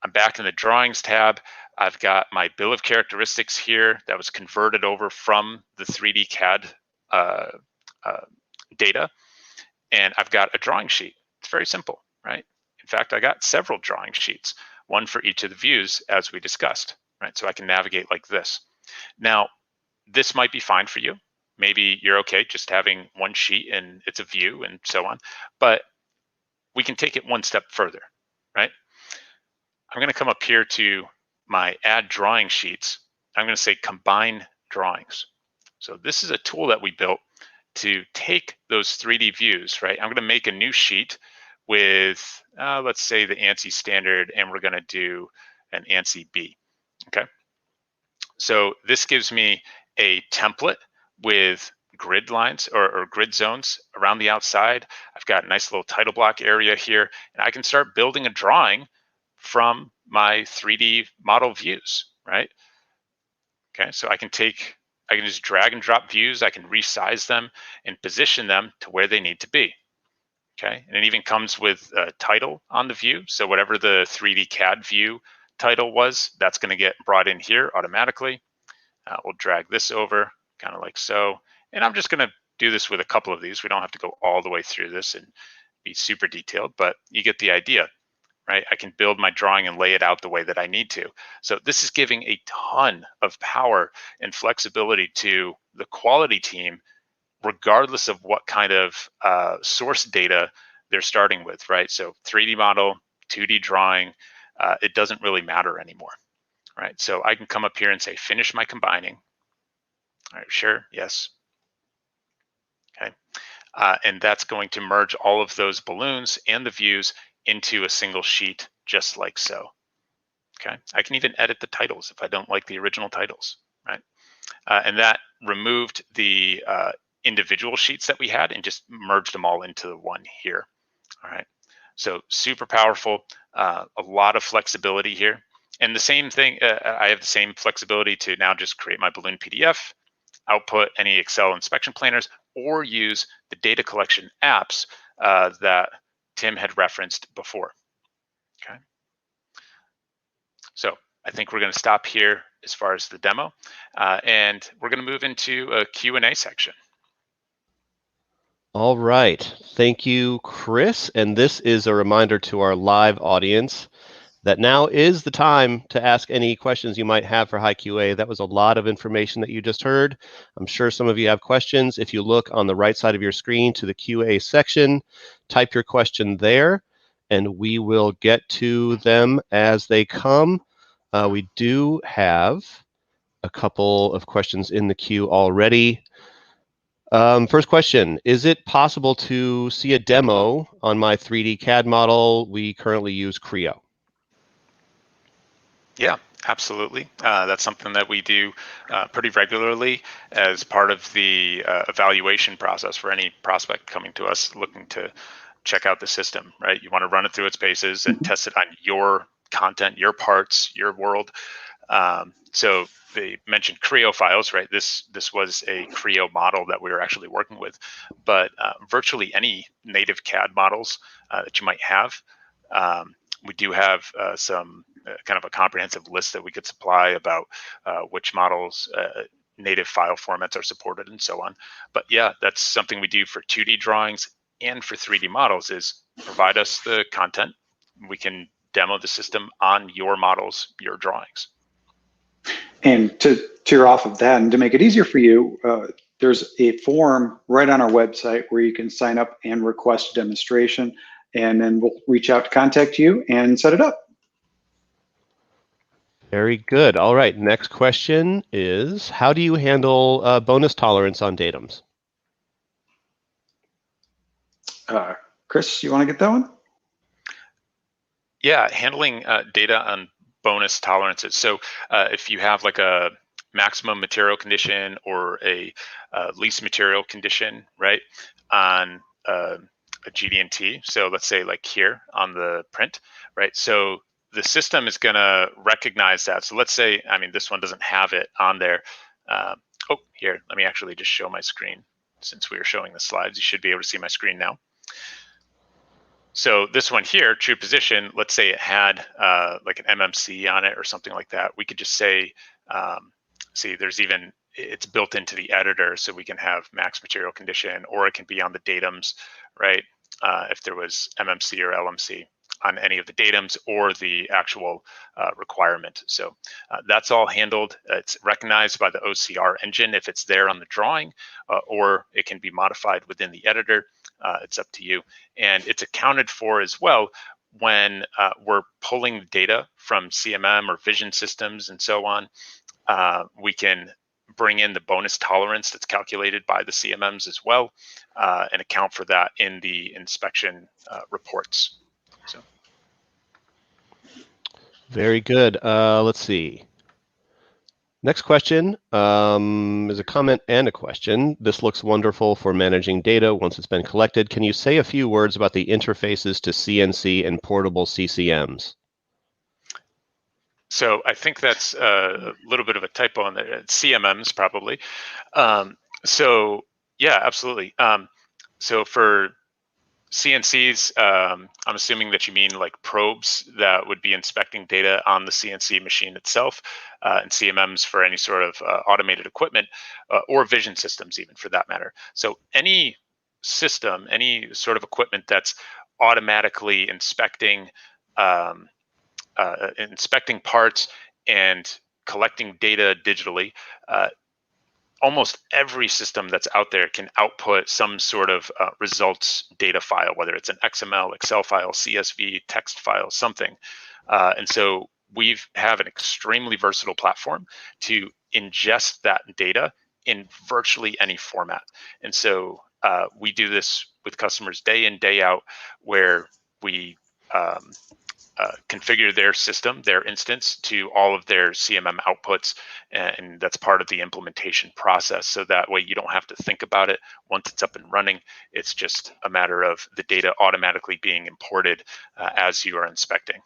I'm back in the drawings tab. I've got my bill of characteristics here that was converted over from the 3D CAD data. And I've got a drawing sheet. It's very simple, right? In fact, I got several drawing sheets, one for each of the views as we discussed, right? So I can navigate like this. Now, this might be fine for you. Maybe you're okay just having one sheet and it's a view and so on, but we can take it one step further, right? I'm gonna come up here to my add drawing sheets. I'm gonna say combine drawings. So this is a tool that we built to take those 3D views, right? I'm gonna make a new sheet with, let's say the ANSI standard, and we're gonna do an ANSI B, okay? So this gives me a template with grid lines or grid zones around the outside. I've got a nice little title block area here, and I can start building a drawing from my 3D model views, right? Okay, so I can just drag and drop views. I can resize them and position them to where they need to be. Okay, and it even comes with a title on the view. So whatever the 3D CAD view title was, that's going to get brought in here automatically. We'll drag this over kind of like so. And I'm just going to do this with a couple of these. We don't have to go all the way through this and be super detailed, but you get the idea, right? I can build my drawing and lay it out the way that I need to. So this is giving a ton of power and flexibility to the quality team, regardless of what kind of source data they're starting with, right? So 3D model, 2D drawing, it doesn't really matter anymore, right? So I can come up here and say, finish my combining. All right, sure, yes. and that's going to merge all of those balloons and the views into a single sheet, just like so. Okay, I can even edit the titles if I don't like the original titles, right? And that removed the individual sheets that we had and just merged them all into one here. All right, so super powerful, a lot of flexibility here. And the same thing, I have the same flexibility to now just create my balloon PDF, output any Excel inspection planners, or use the data collection apps that Tim had referenced before. Okay. So I think we're going to stop here as far as the demo, and we're going to move into a Q&A section. All right. Thank you, Chris. And this is a reminder to our live audience that now is the time to ask any questions you might have for HiQA. That was a lot of information that you just heard. I'm sure some of you have questions. If you look on the right side of your screen to the QA section, type your question there, and we will get to them as they come. We do have a couple of questions in the queue already. First question, is it possible to see a demo on my 3D CAD model? We currently use Creo. Yeah, absolutely. That's something that we do pretty regularly as part of the evaluation process for any prospect coming to us looking to check out the system, right? You want to run it through its paces and test it on your content, your parts, your world. So they mentioned Creo files, right? This was a Creo model that we were actually working with, but virtually any native CAD models that you might have, we do have some kind of a comprehensive list that we could supply about which models native file formats are supported and so on. But yeah, that's something we do for 2D drawings and for 3D models, is provide us the content. We can demo the system on your models, your drawings. And to tear off of that and to make it easier for you, there's a form right on our website where you can sign up and request a demonstration, and then we'll reach out to contact you and set it up. Very good. All right. Next question is, how do you handle bonus tolerance on datums? Chris, you want to get that one? Yeah, handling data on bonus tolerances. So if you have like a maximum material condition or a least material condition, right, on a GD&T. So let's say like here on the print, right? So the system is going to recognize that. So let's say, I mean, this one doesn't have it on there. Oh, here, let me actually just show my screen. Since we were showing the slides, you should be able to see my screen now. So this one here, true position, let's say it had like an MMC on it or something like that. We could just say, see, there's even, it's built into the editor, so we can have max material condition, or it can be on the datums, right? If there was MMC or LMC on any of the datums or the actual requirement. So that's all handled. It's recognized by the OCR engine if it's there on the drawing, or it can be modified within the editor. It's up to you. And it's accounted for as well when we're pulling data from CMM or vision systems and so on. We can bring in the bonus tolerance that's calculated by the CMMs as well, and account for that in the inspection reports. So. Very good. Let's see. Next question is a comment and a question. This looks wonderful for managing data once it's been collected. Can you say a few words about the interfaces to CNC and portable CCMs? So I think that's a little bit of a typo on there. CMMs probably. So yeah, absolutely. So for CNCs, I'm assuming that you mean like probes that would be inspecting data on the CNC machine itself, and CMMs for any sort of automated equipment, or vision systems even for that matter. So any system, any sort of equipment that's automatically inspecting parts and collecting data digitally, almost every system that's out there can output some sort of results data file, whether it's an XML, Excel file, CSV, text file, something. And so we have an extremely versatile platform to ingest that data in virtually any format. And so we do this with customers day in, day out, where we configure their system, their instance, to all of their CMM outputs, and that's part of the implementation process. So that way you don't have to think about it once it's up and running. It's just a matter of the data automatically being imported as you are inspecting.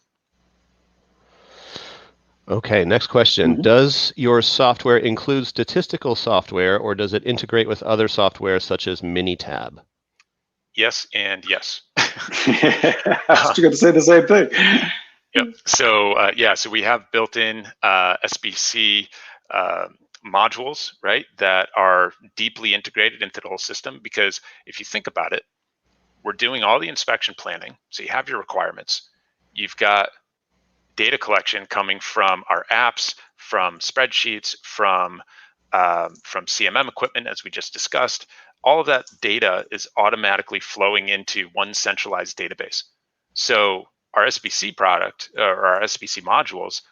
Okay, next question. Does your software include statistical software, or does it integrate with other software such as Minitab? Yes and yes. I was going to say the same thing. Yep. So so we have built-in SBC modules, right, that are deeply integrated into the whole system. Because if you think about it, we're doing all the inspection planning. So you have your requirements. You've got data collection coming from our apps, from spreadsheets, from CMM equipment, as we just discussed. All of that data is automatically flowing into one centralized database. So our SBC product, or our SBC modules,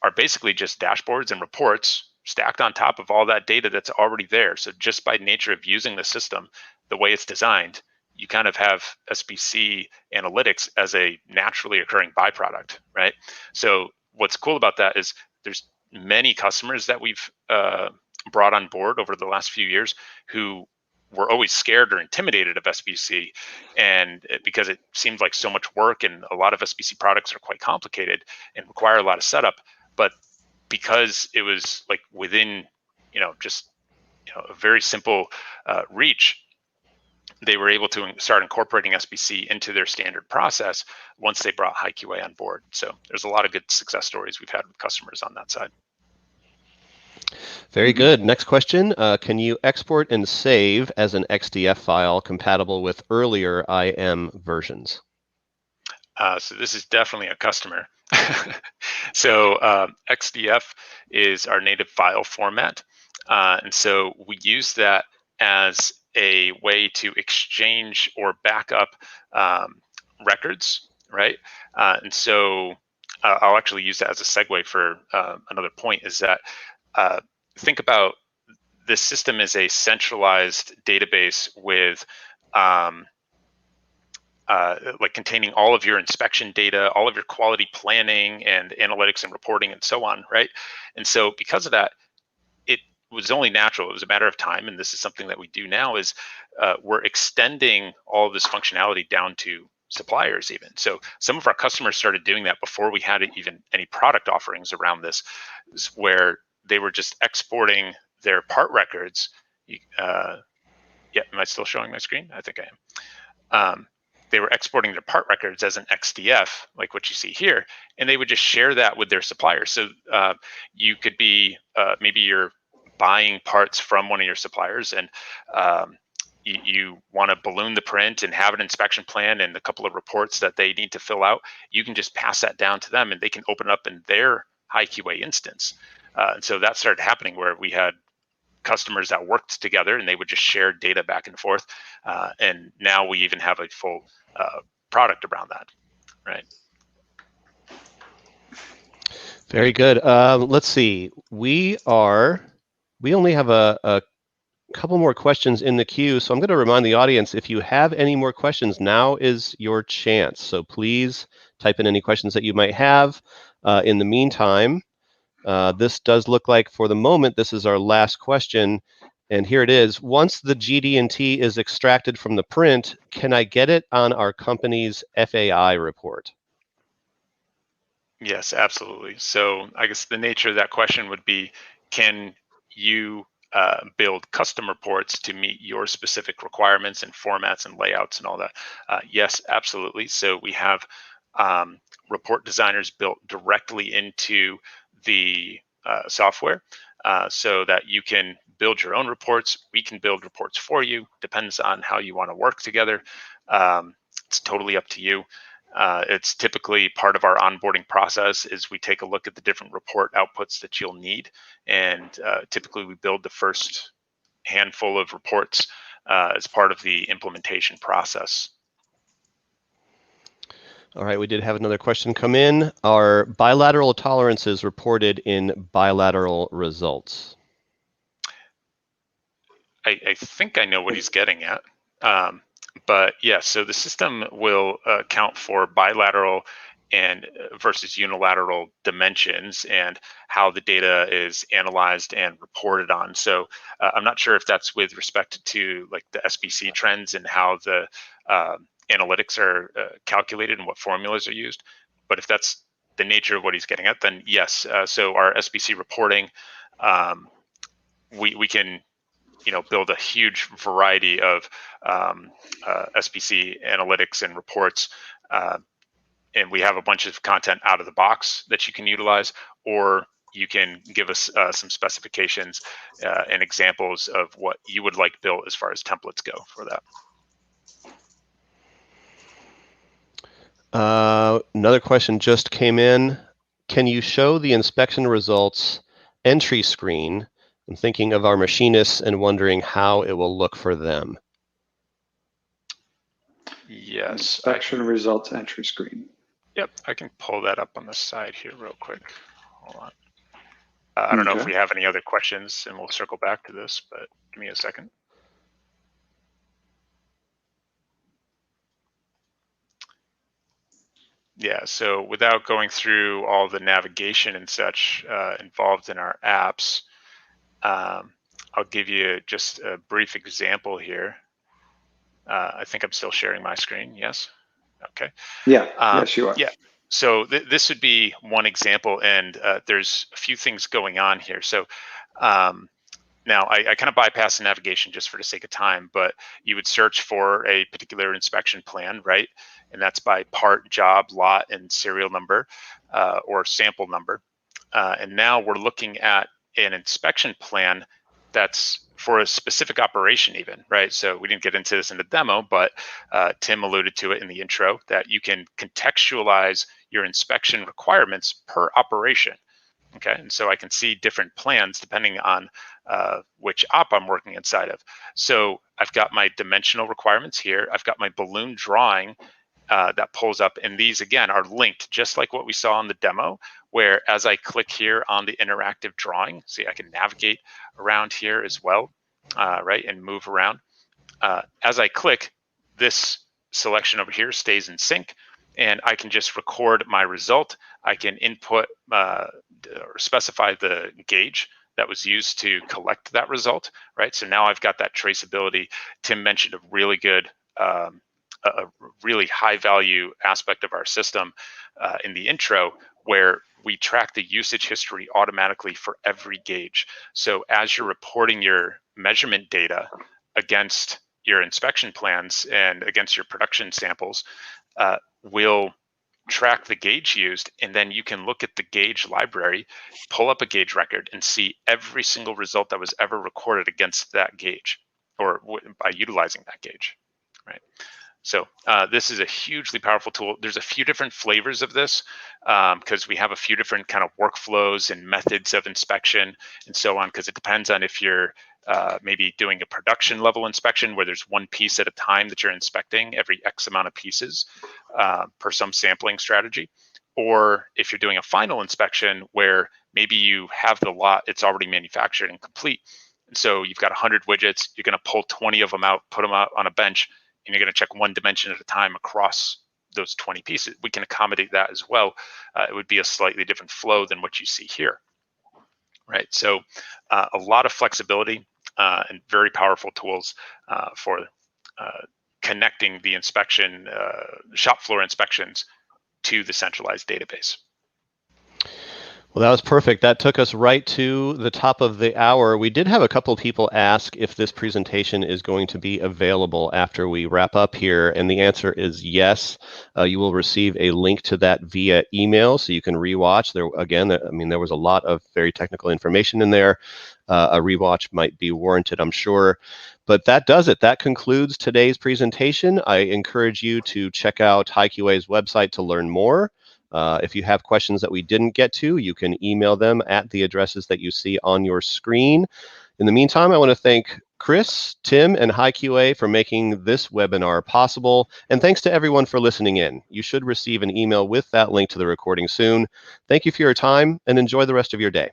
are basically just dashboards and reports stacked on top of all that data that's already there. So just by nature of using the system the way it's designed, you kind of have SBC analytics as a naturally occurring byproduct, right? So what's cool about that is there's many customers that we've brought on board over the last few years who were always scared or intimidated of SBC, and because it seemed like so much work, and a lot of SBC products are quite complicated and require a lot of setup. But because it was like within, just a very simple reach, they were able to start incorporating SBC into their standard process once they brought HiQA on board. So there's a lot of good success stories we've had with customers on that side. Very good. Next question. Can you export and save as an XDF file compatible with earlier IM versions? So this is definitely a customer. So XDF is our native file format. And so we use that as a way to exchange or back up records, right? And so I'll actually use that as a segue for another point, is that think about this system as a centralized database with like containing all of your inspection data, all of your quality planning and analytics and reporting and so on, right? And so because of that, it was only natural. It was a matter of time, and this is something that we do now, is we're extending all of this functionality down to suppliers even. So some of our customers started doing that before we had even any product offerings around this, where they were just exporting their part records. Yeah, am I still showing my screen? I think I am. They were exporting their part records as an XDF, like what you see here, and they would just share that with their suppliers. So you could be, maybe you're buying parts from one of your suppliers, and you want to balloon the print and have an inspection plan and a couple of reports that they need to fill out. You can just pass that down to them, and they can open it up in their HiQA instance. And so that started happening, where we had customers that worked together and they would just share data back and forth. And now we even have a full product around that, right? Very good. Let's see. We only have a couple more questions in the queue, so I'm going to remind the audience, if you have any more questions, now is your chance. So please type in any questions that you might have. In the meantime, this does look like, for the moment, this is our last question. And here it is. Once the GD&T is extracted from the print, can I get it on our company's FAI report? Yes, absolutely. So I guess the nature of that question would be, can you build custom reports to meet your specific requirements and formats and layouts and all that? Yes, absolutely. So we have report designers built directly into the software, so that you can build your own reports. We can build reports for you. Depends on how you want to work together. It's totally up to you. It's typically part of our onboarding process is we take a look at the different report outputs that you'll need. And typically we build the first handful of reports as part of the implementation process. All right, we did have another question come in. Are bilateral tolerances reported in bilateral results? I think I know what he's getting at. But yeah, so the system will account for bilateral and versus unilateral dimensions and how the data is analyzed and reported on. So I'm not sure if that's with respect to like the SBC trends and how the analytics are calculated and what formulas are used. But if that's the nature of what he's getting at, then yes. So our SBC reporting, we can build a huge variety of SPC analytics and reports. And we have a bunch of content out of the box that you can utilize, or you can give us some specifications and examples of what you would like built as far as templates go for that. Another question just came in. Can you show the inspection results entry screen? I'm thinking of our machinists and wondering how it will look for them. Yes. Inspection results entry screen. Yep, I can pull that up on the side here real quick. Hold on. I don't know if we have any other questions, and we'll circle back to this, but give me a second. Yeah, so without going through all the navigation and such involved in our apps, I'll give you just a brief example here. I think I'm still sharing my screen, yes? Okay. Yeah, yes you are. Yeah, so this would be one example, and there's a few things going on here. So now I kind of bypass the navigation just for the sake of time, but you would search for a particular inspection plan, right? And that's by part, job, lot, and serial number or sample number. And now we're looking at an inspection plan that's for a specific operation even, right? So we didn't get into this in the demo, but Tim alluded to it in the intro that you can contextualize your inspection requirements per operation. Okay, and so I can see different plans depending on which op I'm working inside of. So I've got my dimensional requirements here. I've got my balloon drawing that pulls up, and these again are linked just like what we saw in the demo, where as I click here on the interactive drawing, see I can navigate around here as well, right, and move around. As I click, this selection over here stays in sync, and I can just record my result. I can input or specify the gauge that was used to collect that result, right? So now I've got that traceability. Tim mentioned a really good, a really high value aspect of our system in the intro, where we track the usage history automatically for every gauge. So as you're reporting your measurement data against your inspection plans and against your production samples, we'll track the gauge used, and then you can look at the gauge library, pull up a gauge record, and see every single result that was ever recorded against that gauge or by utilizing that gauge, right? So this is a hugely powerful tool. There's a few different flavors of this because we have a few different kind of workflows and methods of inspection and so on, because it depends on if you're maybe doing a production level inspection where there's one piece at a time that you're inspecting every X amount of pieces per some sampling strategy, or if you're doing a final inspection where maybe you have the lot, it's already manufactured and complete. And so you've got 100 widgets, you're going to pull 20 of them out, put them out on a bench, and you're going to check one dimension at a time across those 20 pieces. We can accommodate that as well. It would be a slightly different flow than what you see here, right? So a lot of flexibility and very powerful tools for connecting the inspection, shop floor inspections to the centralized database. Well, that was perfect. That took us right to the top of the hour. We did have a couple of people ask if this presentation is going to be available after we wrap up here, and the answer is yes. You will receive a link to that via email, so you can rewatch. There again, I mean, there was a lot of very technical information in there. A rewatch might be warranted, I'm sure. But that does it. That concludes today's presentation. I encourage you to check out HiQA's website to learn more. If you have questions that we didn't get to, you can email them at the addresses that you see on your screen. In the meantime, I want to thank Chris, Tim, and HiQA for making this webinar possible. And thanks to everyone for listening in. You should receive an email with that link to the recording soon. Thank you for your time and enjoy the rest of your day.